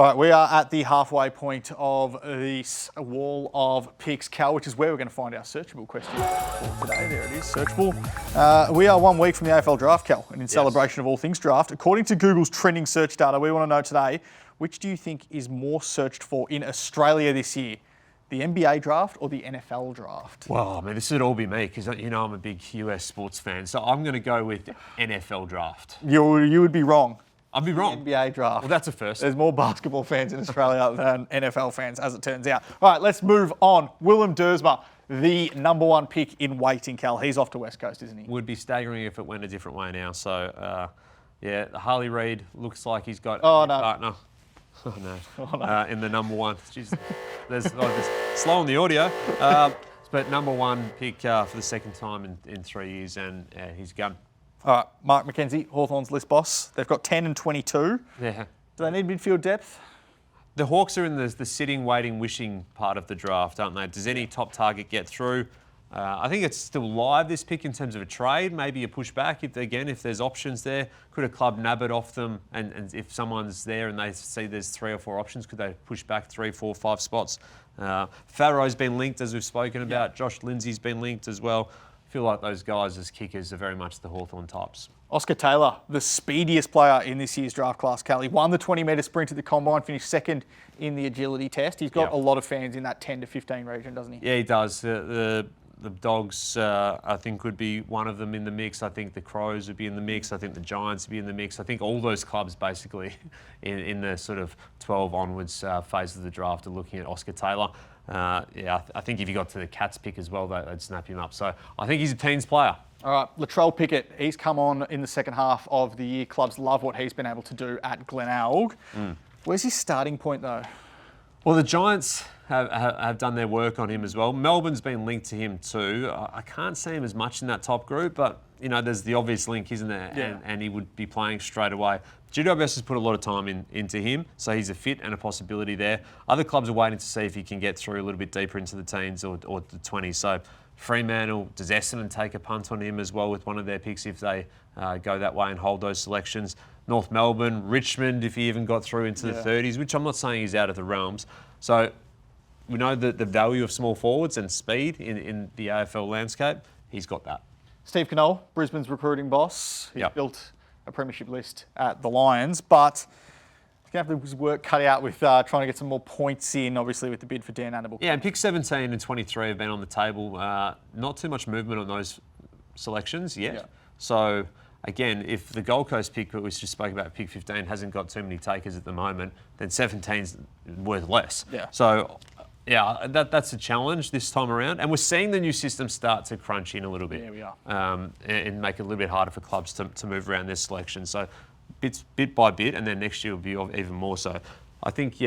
All right, we are at the halfway point of this wall of picks, Cal, which is where we're going to find our searchable question for today. There it is, searchable. We are 1 week from the AFL Draft, Cal, and in celebration of all things draft, according to Google's trending search data, we want to know today, which do you think is more searched for in Australia this year? The NBA draft or the NFL draft? Well, I mean, this would all be me because, you know, I'm a big US sports fan. So I'm going to go with NFL draft. You would be wrong. I'd be wrong. NBA draft. Well, that's a first. There's more basketball fans in Australia than NFL fans, as it turns out. All right, let's move on. Willem Dersma, the number 1 pick in waiting, Cal. He's off to West Coast, isn't he? Would be staggering if it went a different way now. So, yeah, Harley Reid looks like he's got a partner. Oh, no. In the number 1. Jeez, there's slow on the audio. But number 1 pick for the second time in 3 years, and he's gone. All right, Mark McKenzie, Hawthorn's list boss. They've got 10 and 22. Yeah. Do they need midfield depth? The Hawks are in the sitting, waiting, wishing part of the draft, aren't they? Does any top target get through? I think it's still live, this pick, in terms of a trade. Maybe a pushback, if there's options there. Could a club nab it off them? And if someone's there and they see there's 3 or 4 options, could they push back 3, 4, 5 spots? Farrow's been linked, as we've spoken about. Josh Lindsay's been linked as well. I feel like those guys as kickers are very much the Hawthorn types. Oscar Taylor, the speediest player in this year's draft class, Cal. He won the 20-metre sprint at the Combine, finished second in the agility test. He's got a lot of fans in that 10 to 15 region, doesn't he? Yeah, he does. The Dogs, I think, would be one of them in the mix. I think the Crows would be in the mix. I think the Giants would be in the mix. I think all those clubs, basically, in the sort of 12 onwards phase of the draft are looking at Oscar Taylor. I think if you got to the Cats pick as well, they'd snap him up. So I think he's a teens player. All right, Latrell Pickett, he's come on in the second half of the year. Clubs love what he's been able to do at Glenelg. Where's his starting point, though? Well, the Giants have done their work on him as well. Melbourne's been linked to him too. I can't see him as much in that top group, but, you know, there's the obvious link, isn't there? Yeah. And he would be playing straight away. GWS has put a lot of time into him, so he's a fit and a possibility there. Other clubs are waiting to see if he can get through a little bit deeper into the teens or the 20s. So Fremantle, does Essendon take a punt on him as well with one of their picks if they go that way and hold those selections? North Melbourne, Richmond, if he even got through into the 30s, which I'm not saying he's out of the realms. So we know that the value of small forwards and speed in the AFL landscape, he's got that. Steve Knoll, Brisbane's recruiting boss. He's built a premiership list at the Lions, but he's going to have his work cut out with trying to get some more points in, obviously, with the bid for Dan Adelaide. Yeah, and picks 17 and 23 have been on the table. Not too much movement on those selections yet. Yeah. So, again, if the Gold Coast pick that we just spoke about, pick 15, hasn't got too many takers at the moment, then 17's worth less. Yeah. So, yeah, that's a challenge this time around. And we're seeing the new system start to crunch in a little bit. Yeah, we are. And make it a little bit harder for clubs to move around their selection. So bit by bit, and then next year will be even more so. I think,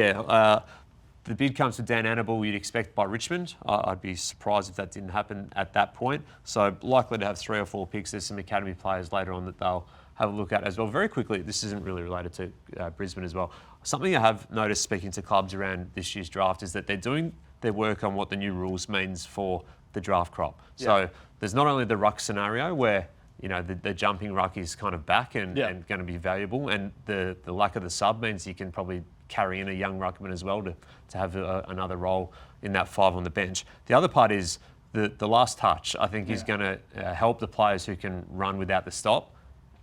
the bid comes to Dan Annable, you'd expect by Richmond. I'd be surprised if that didn't happen at that point. So likely to have 3 or 4 picks. There's some academy players later on that they'll have a look at as well. Very quickly, this isn't really related to Brisbane as well. Something I have noticed speaking to clubs around this year's draft is that they're doing their work on what the new rules means for the draft crop. Yeah. So there's not only the ruck scenario where, you know, the jumping ruck is kind of back and going to be valuable, and the lack of the sub means you can probably carry in a young ruckman as well to have another role in that 5 on the bench. The other part is the last touch, I think, is going to help the players who can run without the stop.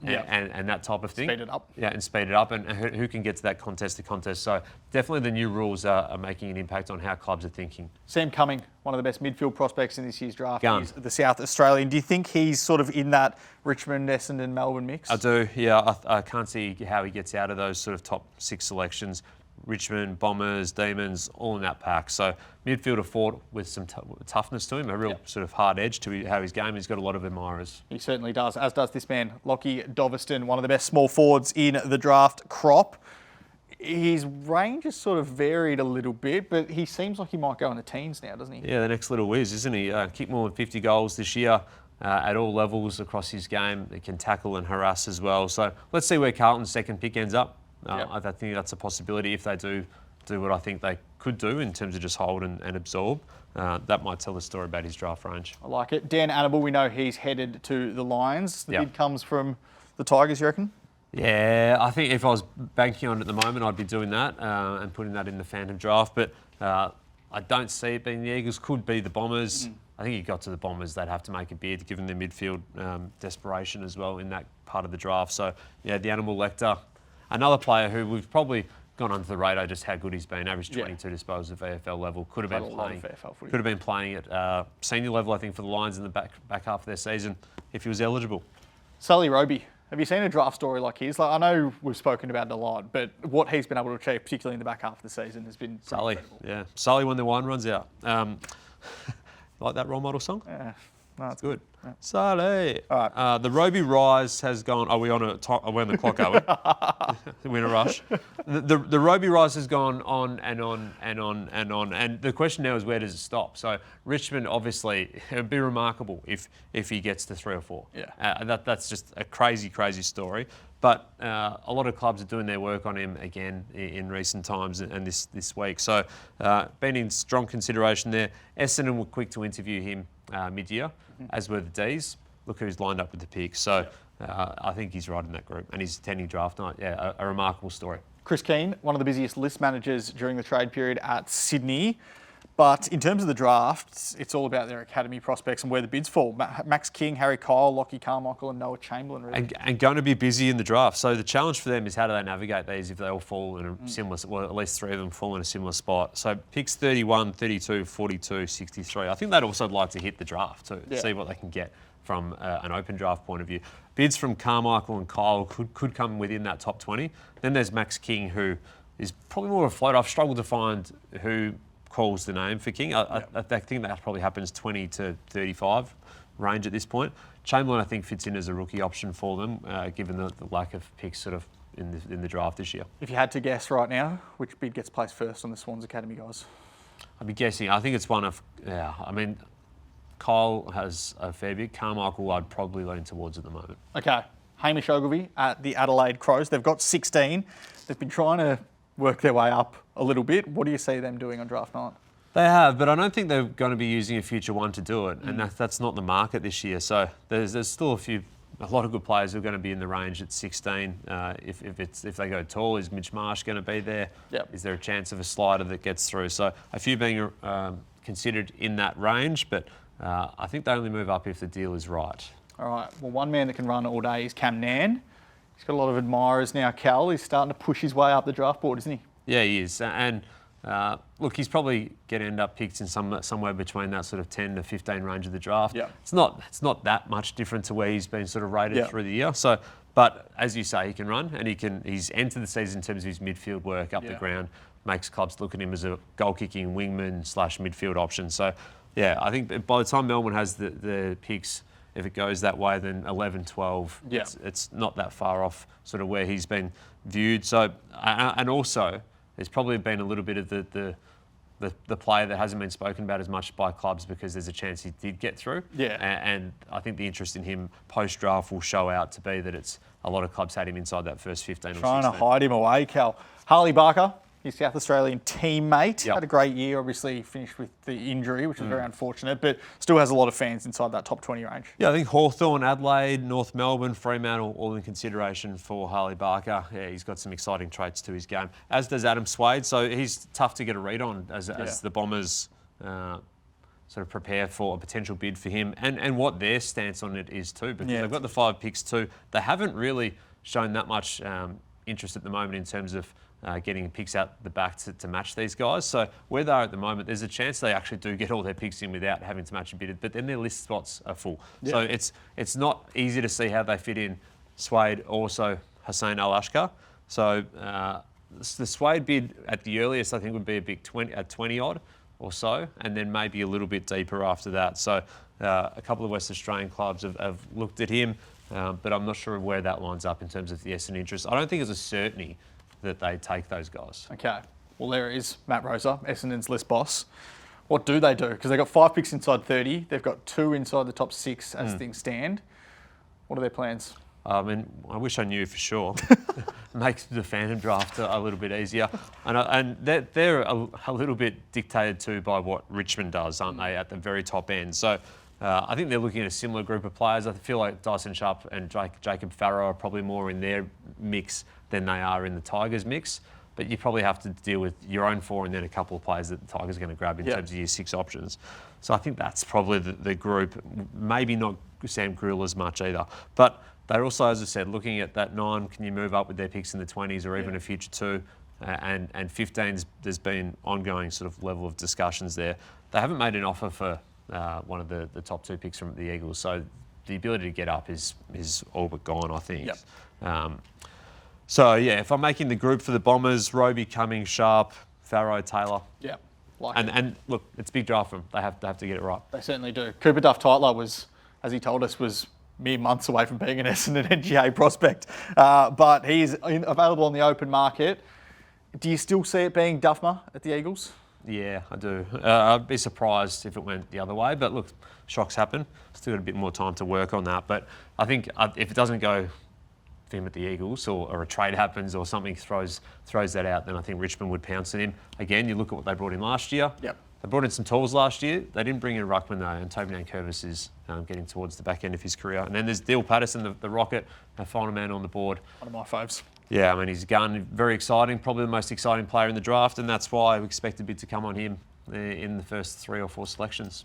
And that type of thing. Speed it up. Yeah, and speed it up, and who can get to that contest to contest. So definitely the new rules are making an impact on how clubs are thinking. Sam Cumming, one of the best midfield prospects in this year's draft. He's the South Australian. Do you think he's sort of in that Richmond, Essendon, Melbourne mix? I do, yeah. I can't see how he gets out of those sort of top 6 selections. Richmond, Bombers, Demons, all in that pack. So midfielder forward with some toughness to him, a real sort of hard edge to how his game. He's got a lot of admirers. He certainly does, as does this man, Lockie Doverston, one of the best small forwards in the draft crop. His range has sort of varied a little bit, but he seems like he might go in the teens now, doesn't he? Yeah, the next little whiz, isn't he? Kicked more than 50 goals this year. At all levels across his game. He can tackle and harass as well. So let's see where Carlton's second pick ends up. I think that's a possibility if they do what I think they could do in terms of just hold and absorb. That might tell the story about his draft range. I like it. Dan Annable, we know he's headed to the Lions. The bid comes from the Tigers, you reckon? Yeah, I think if I was banking on it at the moment, I'd be doing that and putting that in the Phantom draft. But I don't see it being the Eagles. Could be the Bombers. I think you got to the Bombers, they'd have to make a bid, given their midfield desperation as well in that part of the draft. So, yeah, the Animal Lecter. Another player who we've probably gone under the radar, just how good he's been. Averaged 22 disposals at VFL level. Could have been playing at senior level, I think, for the Lions in the back half of their season if he was eligible. Sully Roby. Have you seen a draft story like his? Like, I know we've spoken about it a lot, but what he's been able to achieve, particularly in the back half of the season, has been Sully. incredible. Yeah, Sully when the wine runs out. Like that role model song? Yeah, no, it's Good. Yeah. Sully. All right. The Roby Rise has gone. Are we on are we on the clock? Are we? We're in a rush. The Roby Rise has gone on and on and on and on. And the question now is, where does it stop? So Richmond, obviously, it would be remarkable if he gets to 3 or 4. Yeah. That's just a crazy story. But a lot of clubs are doing their work on him again in recent times and this week. So been in strong consideration there. Essendon were quick to interview him mid-year, as were the D's. Look who's lined up with the picks. So I think he's right in that group. And he's attending draft night. Yeah, a remarkable story. Chris Keane, one of the busiest list managers during the trade period at Sydney. But in terms of the draft, it's all about their academy prospects and where the bids fall. Max King, Harry Kyle, Lockie Carmichael and Noah Chamberlain. Really. And going to be busy in the draft. So the challenge for them is how do they navigate these if they all fall in a similar, well, at least 3 of them fall in a similar spot. So picks 31, 32, 42, 63. I think they'd also like to hit the draft too, see what they can get from an open draft point of view. Bids from Carmichael and Kyle could come within that top 20. Then there's Max King, who is probably more of a float. I've struggled to find who calls the name for King. I think that probably happens 20 to 35 range at this point. Chamberlain, I think, fits in as a rookie option for them, given the lack of picks sort of in the draft this year. If you had to guess right now, which bid gets placed first on the Swans Academy guys? I'd be guessing. I think it's one of, I mean, Kyle has a fair bit. Carmichael, I'd probably lean towards at the moment. Okay. Hamish Ogilvy at the Adelaide Crows. They've got 16. They've been trying to work their way up a little bit. What do you see them doing on draft night? They have, but I don't think they're going to be using a future one to do it, and that's not the market this year. So there's still a lot of good players who are going to be in the range at 16. If they go tall, is Mitch Marsh going to be there? Yep. Is there a chance of a slider that gets through? So a few being considered in that range, but I think they only move up if the deal is right. All right. Well, one man that can run all day is Cam Nan. He's got a lot of admirers now, Cal. He's starting to push his way up the draft board, isn't he? Yeah, he is. And look, he's probably going to end up picked in somewhere between that sort of 10 to 15 range of the draft. Yep. It's not that much different to where he's been sort of rated through the year. So, but as you say, he can run and he's entered the season in terms of his midfield work up the ground, makes clubs look at him as a goal-kicking wingman / midfield option. So, yeah, I think by the time Melbourne has the picks, if it goes that way, then 11, 12, it's not that far off sort of where he's been viewed. So, and also, there's probably been a little bit of the player that hasn't been spoken about as much by clubs because there's a chance he did get through. Yeah. And I think the interest in him post-draft will show out to be that it's a lot of clubs had him inside that first 15 or 16. Trying to hide him away, Cal. Harley Barker, his South Australian teammate, Yep. had a great year, obviously finished with the injury, which was very unfortunate, but still has a lot of fans inside that top 20 range. Yeah, I think Hawthorn, Adelaide, North Melbourne, Fremantle, all in consideration for Harley Barker. Yeah, he's got some exciting traits to his game, as does Adam Swade. So he's tough to get a read on as the Bombers sort of prepare for a potential bid for him and what their stance on it is too, because they've got the 5 picks too. They haven't really shown that much interest at the moment in terms of getting picks out the back to match these guys. So where they are at the moment, there's a chance they actually do get all their picks in without having to match a bid, but then their list spots are full. Yeah. So it's not easy to see how they fit in Swade, also Hussein Al-Ashkar. So the Swade bid at the earliest I think would be a big 20 odd or so, and then maybe a little bit deeper after that. So a couple of West Australian clubs have looked at him, but I'm not sure where that lines up in terms of the Essendon interest. I don't think it's a certainty that they take those guys. Okay. Well, there is Matt Rosa, Essendon's list boss. What do? Because they've got 5 picks inside 30. They've got 2 inside the top 6 as things stand. What are their plans? I mean, I wish I knew for sure. Makes the Phantom draft a little bit easier. And they're a little bit dictated to by what Richmond does, aren't they, at the very top end. So I think they're looking at a similar group of players. I feel like Dyson Sharp and Jacob Farrow are probably more in their mix than they are in the Tigers mix. But you probably have to deal with your own 4 and then a couple of players that the Tigers are going to grab in terms of your 6 options. So I think that's probably the group. Maybe not Sam Grill as much either. But they're also, as I said, looking at that 9, can you move up with their picks in the 20s or even a future 2? And 15s, there's been ongoing sort of level of discussions there. They haven't made an offer for one of the top 2 picks from the Eagles. So the ability to get up is all but gone, I think. Yep. So, yeah, if I'm making the group for the Bombers, Roby, Cummings, Sharp, Farrow, Taylor. Yeah. And look, it's a big draft for them. They have to get it right. They certainly do. Cooper Duff-Tyler was, as he told us, was mere months away from being an Essendon NGA prospect. But he's available on the open market. Do you still see it being Duffma at the Eagles? Yeah, I do. I'd be surprised if it went the other way. But look, shocks happen. Still got a bit more time to work on that. But I think if it doesn't go for him at the Eagles or a trade happens or something throws that out, then I think Richmond would pounce on him. Again, you look at what they brought in last year. Yep. They brought in some tools last year. They didn't bring in Ruckman though, and Toby Nankervis is getting towards the back end of his career. And then there's Dill Patterson, the Rocket, the final man on the board. One of my faves. Yeah, I mean, he's a gun, very exciting, probably the most exciting player in the draft, and that's why we expect a bit to come on him in the first 3 or 4 selections.